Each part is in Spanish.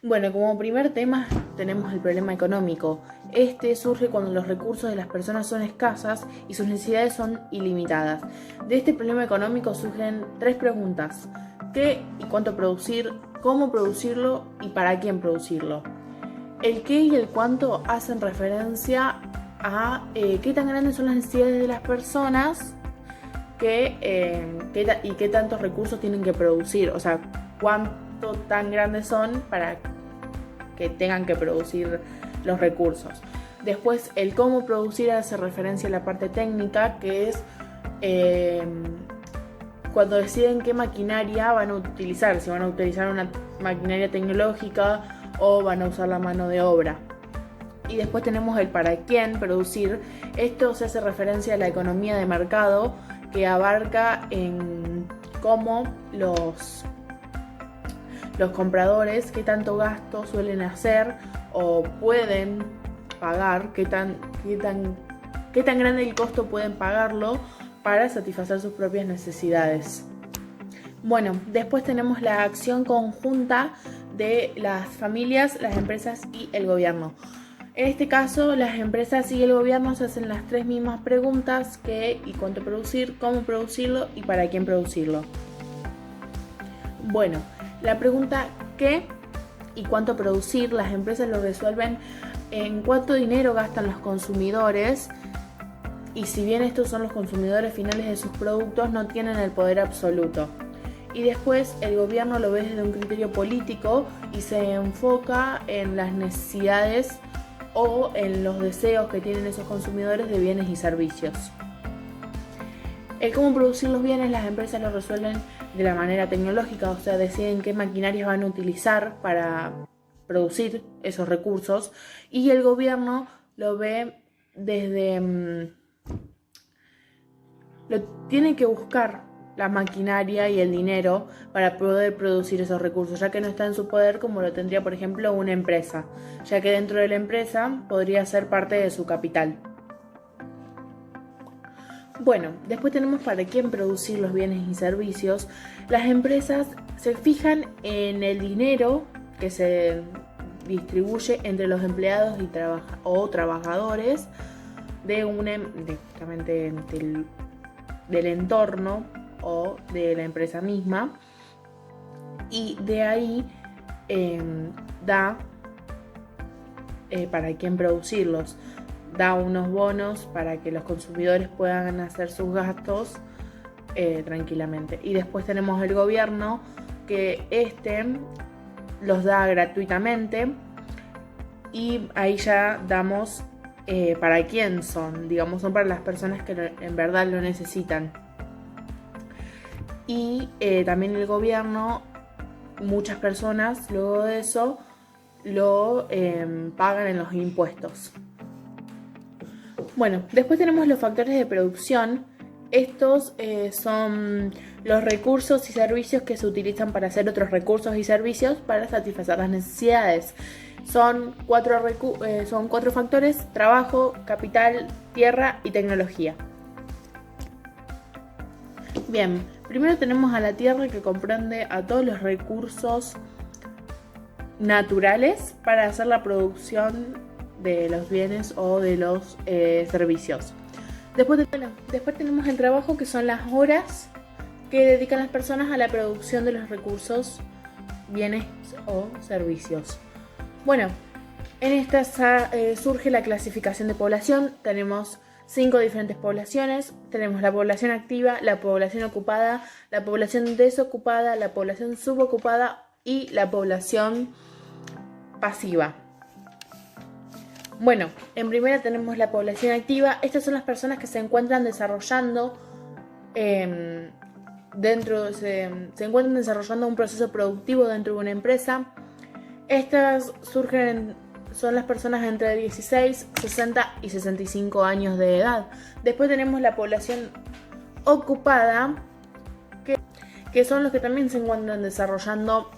Bueno, como primer tema tenemos el problema económico. Este surge cuando los recursos de las personas son escasas y sus necesidades son ilimitadas. De este problema económico surgen tres preguntas: ¿qué y cuánto producir? ¿Cómo producirlo? ¿Y para quién producirlo? El qué y el cuánto hacen referencia a qué tan grandes son las necesidades de las personas y qué tantos recursos tienen que producir. O sea, cuánto tan grandes son para que tengan que producir los recursos. Después, el cómo producir hace referencia a la parte técnica, que es cuando deciden qué maquinaria van a utilizar, si van a utilizar una maquinaria tecnológica o van a usar la mano de obra. Y después tenemos el para quién producir. Esto se hace referencia a la economía de mercado, que abarca en cómo los compradores, qué tanto gasto suelen hacer o pueden pagar, qué tan grande el costo pueden pagarlo para satisfacer sus propias necesidades. Bueno, después tenemos la acción conjunta de las familias, las empresas y el gobierno. En este caso, las empresas y el gobierno se hacen las tres mismas preguntas: qué y cuánto producir, cómo producirlo y para quién producirlo. Bueno, la pregunta qué y cuánto producir, las empresas lo resuelven en cuánto dinero gastan los consumidores, y si bien estos son los consumidores finales de sus productos, no tienen el poder absoluto. Y después el gobierno lo ve desde un criterio político y se enfoca en las necesidades o en los deseos que tienen esos consumidores de bienes y servicios. El cómo producir los bienes, las empresas lo resuelven de la manera tecnológica, o sea, deciden qué maquinarias van a utilizar para producir esos recursos, y el gobierno lo ve desde tiene que buscar la maquinaria y el dinero para poder producir esos recursos, ya que no está en su poder como lo tendría, por ejemplo, una empresa, ya que dentro de la empresa podría ser parte de su capital. Bueno, después tenemos para quién producir los bienes y servicios. Las empresas se fijan en el dinero que se distribuye entre los empleados y trabajadores justamente del entorno o de la empresa misma, y de ahí da para quién producirlos. Da unos bonos para que los consumidores puedan hacer sus gastos tranquilamente. Y después tenemos el gobierno, que los da gratuitamente, y ahí ya damos para quién son. Digamos, son para las personas que en verdad lo necesitan. Y también el gobierno, muchas personas luego de eso lo pagan en los impuestos. Bueno, después tenemos los factores de producción. Estos son los recursos y servicios que se utilizan para hacer otros recursos y servicios para satisfacer las necesidades. Son cuatro factores: trabajo, capital, tierra y tecnología. Bien, primero tenemos a la tierra, que comprende a todos los recursos naturales para hacer la producción de los bienes o de los servicios. Después tenemos el trabajo, que son las horas que dedican las personas a la producción de los recursos, bienes o servicios. Bueno, en esta surge la clasificación de población. Tenemos 5 diferentes poblaciones. Tenemos la población activa, la población ocupada, la población desocupada, la población subocupada y la población pasiva. Bueno, en primera tenemos la población activa. Estas son las personas que se encuentran desarrollando se encuentran desarrollando un proceso productivo dentro de una empresa. Estas son las personas entre 16, 60 y 65 años de edad. Después tenemos la población ocupada, que son los que también se encuentran desarrollando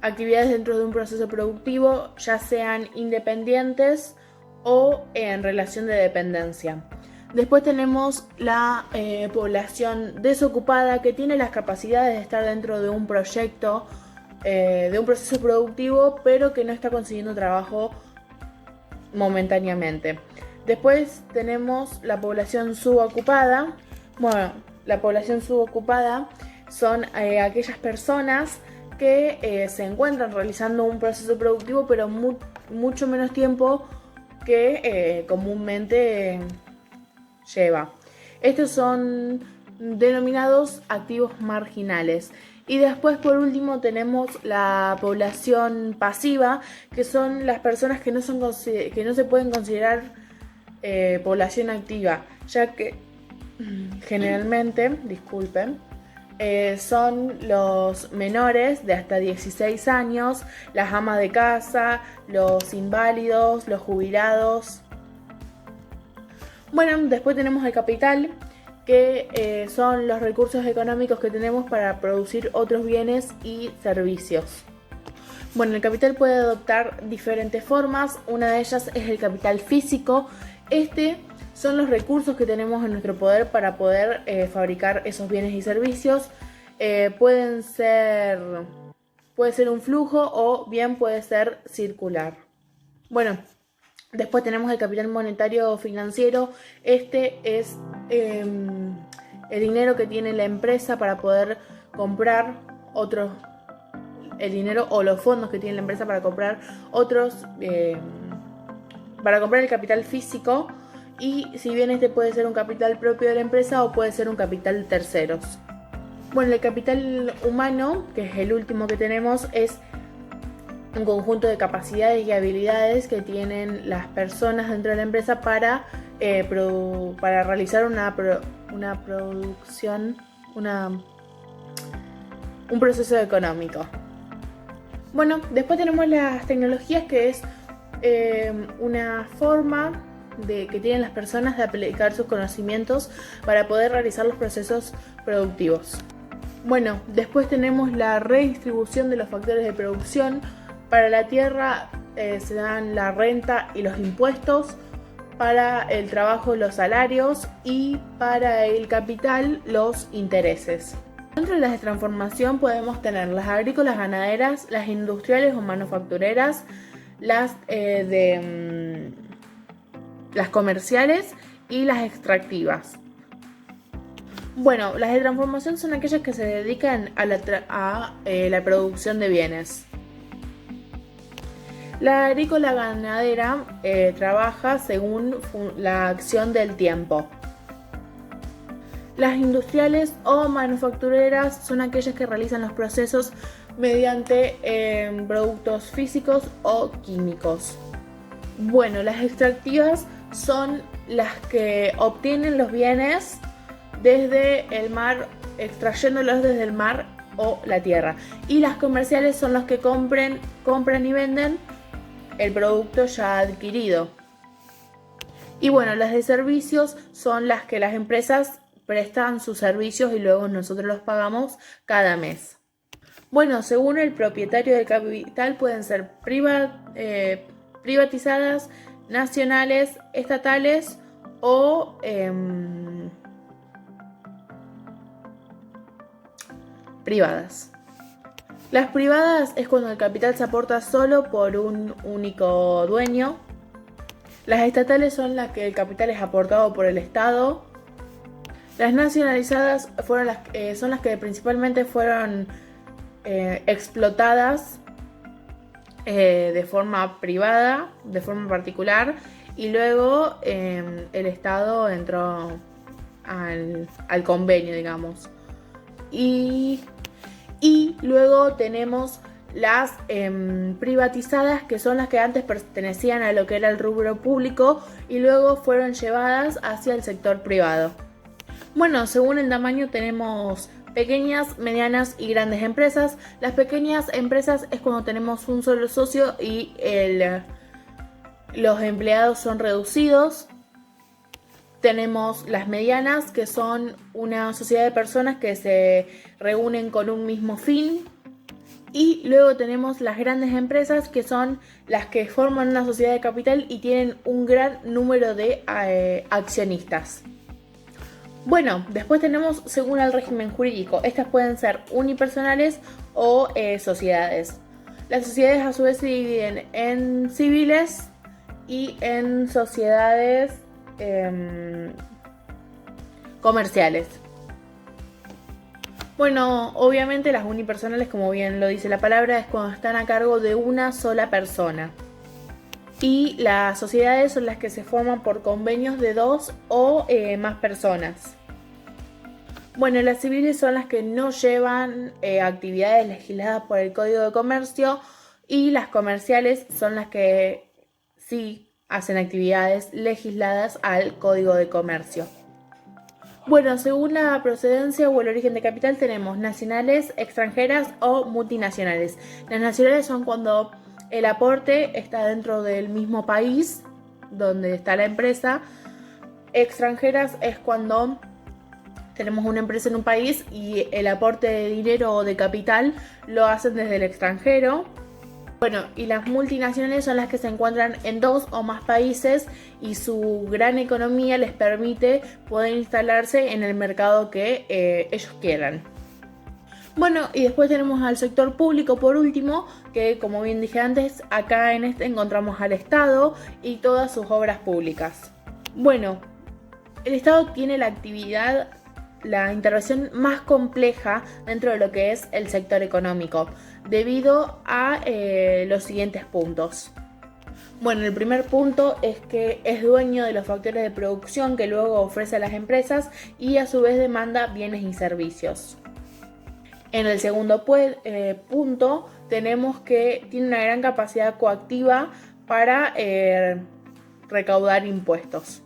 actividades dentro de un proceso productivo, ya sean independientes o en relación de dependencia. Después tenemos la población desocupada que tiene las capacidades de estar dentro de un proyecto, de un proceso productivo, pero que no está consiguiendo trabajo momentáneamente. Después tenemos la población subocupada. Bueno, la población subocupada son aquellas personas que se encuentran realizando un proceso productivo, pero mucho menos tiempo que comúnmente lleva. Estos son denominados activos marginales. Y después, por último, tenemos la población pasiva, que son las personas que no se pueden considerar población activa, ya que generalmente, son los menores de hasta 16 años, las amas de casa, los inválidos, los jubilados. Bueno, después tenemos el capital, que son los recursos económicos que tenemos para producir otros bienes y servicios. Bueno, el capital puede adoptar diferentes formas. Una de ellas es el capital físico. Son los recursos que tenemos en nuestro poder para poder fabricar esos bienes y servicios. Puede ser un flujo o bien puede ser circular. Bueno, después tenemos el capital monetario financiero. Este es el dinero que tiene la empresa para poder comprar el dinero o los fondos que tiene la empresa para comprar para comprar el capital físico. Y si bien este puede ser un capital propio de la empresa o puede ser un capital de terceros. Bueno, el capital humano, que es el último que tenemos, es un conjunto de capacidades y habilidades que tienen las personas dentro de la empresa para realizar una producción, un proceso económico. Bueno, después tenemos las tecnologías, que es una forma que tienen las personas de aplicar sus conocimientos para poder realizar los procesos productivos. Bueno, después tenemos la redistribución de los factores de producción. Para la tierra se dan la renta y los impuestos, para el trabajo los salarios y para el capital los intereses. Dentro de las de transformación podemos tener las agrícolas, ganaderas, las industriales o manufactureras, las comerciales y las extractivas. Bueno, las de transformación son aquellas que se dedican a la producción de bienes. La agrícola ganadera trabaja según la acción del tiempo. Las industriales o manufactureras son aquellas que realizan los procesos mediante productos físicos o químicos. Bueno, las extractivas son las que obtienen los bienes desde el mar, extrayéndolos desde el mar o la tierra. Y las comerciales son los que compran y venden el producto ya adquirido. Y bueno, las de servicios son las que las empresas prestan sus servicios y luego nosotros los pagamos cada mes. Bueno, según el propietario del capital pueden ser privatizadas, nacionales, estatales o privadas. Las privadas es cuando el capital se aporta solo por un único dueño. Las estatales son las que el capital es aportado por el Estado. Las nacionalizadas son las que principalmente fueron explotadas de forma privada, de forma particular, y luego el Estado entró al convenio, digamos. Y luego tenemos las privatizadas, que son las que antes pertenecían a lo que era el rubro público y luego fueron llevadas hacia el sector privado. Bueno, según el tamaño tenemos pequeñas, medianas y grandes empresas. Las pequeñas empresas es cuando tenemos un solo socio y los empleados son reducidos. Tenemos las medianas, que son una sociedad de personas que se reúnen con un mismo fin. Y luego tenemos las grandes empresas, que son las que forman una sociedad de capital y tienen un gran número de accionistas. Bueno, después tenemos según el régimen jurídico. Estas pueden ser unipersonales o sociedades. Las sociedades a su vez se dividen en civiles y en sociedades comerciales. Bueno, obviamente las unipersonales, como bien lo dice la palabra, es cuando están a cargo de una sola persona. Y las sociedades son las que se forman por convenios de 2 o más personas. Bueno, las civiles son las que no llevan actividades legisladas por el Código de Comercio, y las comerciales son las que sí hacen actividades legisladas al Código de Comercio. Bueno, según la procedencia o el origen de capital tenemos nacionales, extranjeras o multinacionales. Las nacionales son cuando el aporte está dentro del mismo país donde está la empresa. Extranjeras es cuando tenemos una empresa en un país y el aporte de dinero o de capital lo hacen desde el extranjero. Bueno, y las multinacionales son las que se encuentran en 2 o más países y su gran economía les permite poder instalarse en el mercado que ellos quieran. Bueno, y después tenemos al sector público por último, que como bien dije antes, acá en este encontramos al Estado y todas sus obras públicas. Bueno, el Estado tiene la intervención más compleja dentro de lo que es el sector económico, debido a los siguientes puntos. Bueno, el primer punto es que es dueño de los factores de producción que luego ofrece a las empresas y a su vez demanda bienes y servicios. En el segundo punto tenemos que tiene una gran capacidad coactiva para recaudar impuestos.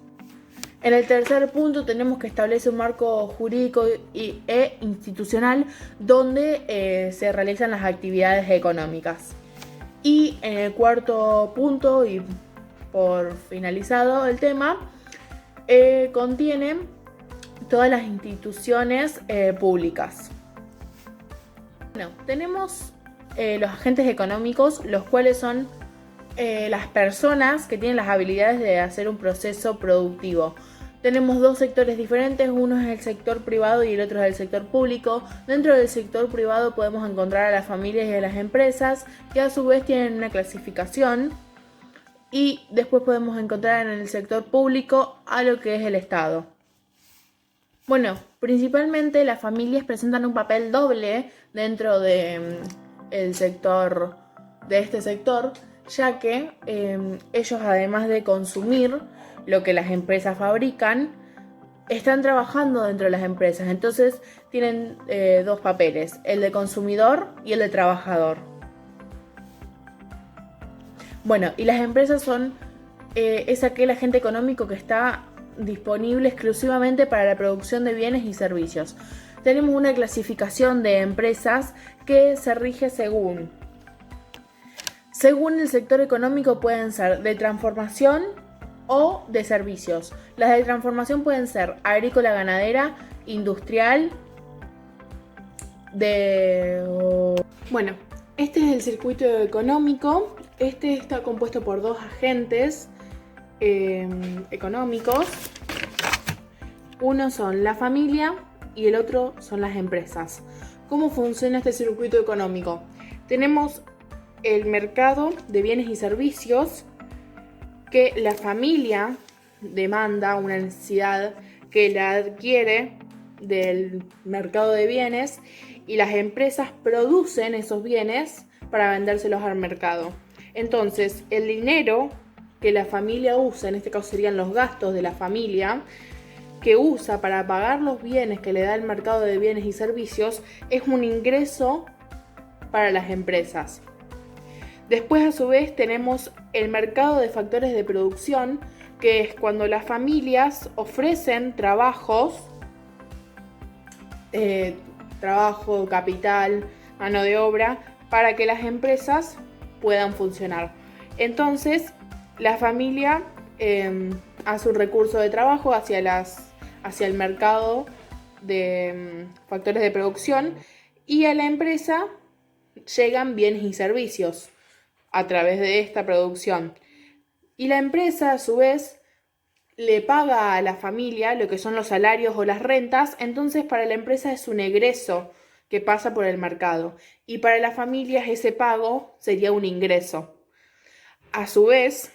En el tercer punto tenemos que establecer un marco jurídico e institucional donde se realizan las actividades económicas. Y en el cuarto punto, y por finalizado el tema, contiene todas las instituciones públicas. Bueno, tenemos los agentes económicos, los cuales son las personas que tienen las habilidades de hacer un proceso productivo. Tenemos 2 sectores diferentes, uno es el sector privado y el otro es el sector público. Dentro del sector privado podemos encontrar a las familias y a las empresas, que a su vez tienen una clasificación. Y después podemos encontrar en el sector público a lo que es el Estado. Bueno, principalmente las familias presentan un papel doble dentro de este sector, ya que ellos, además de consumir lo que las empresas fabrican, están trabajando dentro de las empresas. Entonces tienen 2 papeles, el de consumidor y el de trabajador. Bueno, y las empresas es aquel agente económico que está disponible exclusivamente para la producción de bienes y servicios. Tenemos una clasificación de empresas que se rige según el sector económico. Pueden ser de transformación o de servicios. Las de transformación pueden ser agrícola, ganadera, industrial, Bueno, este es el circuito económico. Este está compuesto por 2 agentes económicos. Uno son la familia y el otro son las empresas. ¿Cómo funciona este circuito económico? Tenemos el mercado de bienes y servicios, que la familia demanda una necesidad que la adquiere del mercado de bienes, y las empresas producen esos bienes para vendérselos al mercado. Entonces, el dinero que la familia usa, en este caso serían los gastos de la familia, que usa para pagar los bienes que le da el mercado de bienes y servicios, es un ingreso para las empresas. Después, a su vez, tenemos el mercado de factores de producción, que es cuando las familias ofrecen trabajo, capital, mano de obra, para que las empresas puedan funcionar. Entonces, la familia hace un recurso de trabajo hacia el mercado de factores de producción, y a la empresa llegan bienes y servicios a través de esta producción. Y la empresa, a su vez, le paga a la familia lo que son los salarios o las rentas, entonces para la empresa es un egreso que pasa por el mercado. Y para las familias ese pago sería un ingreso. A su vez,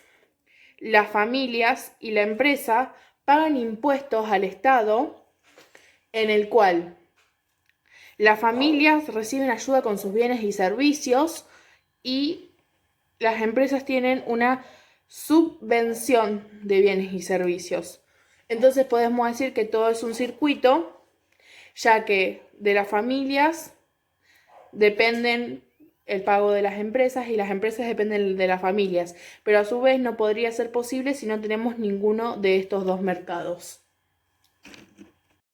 las familias y la empresa pagan impuestos al Estado, en el cual las familias reciben ayuda con sus bienes y servicios y las empresas tienen una subvención de bienes y servicios. Entonces podemos decir que todo es un circuito, ya que de las familias dependen el pago de las empresas y las empresas dependen de las familias, pero a su vez no podría ser posible si no tenemos ninguno de estos dos mercados.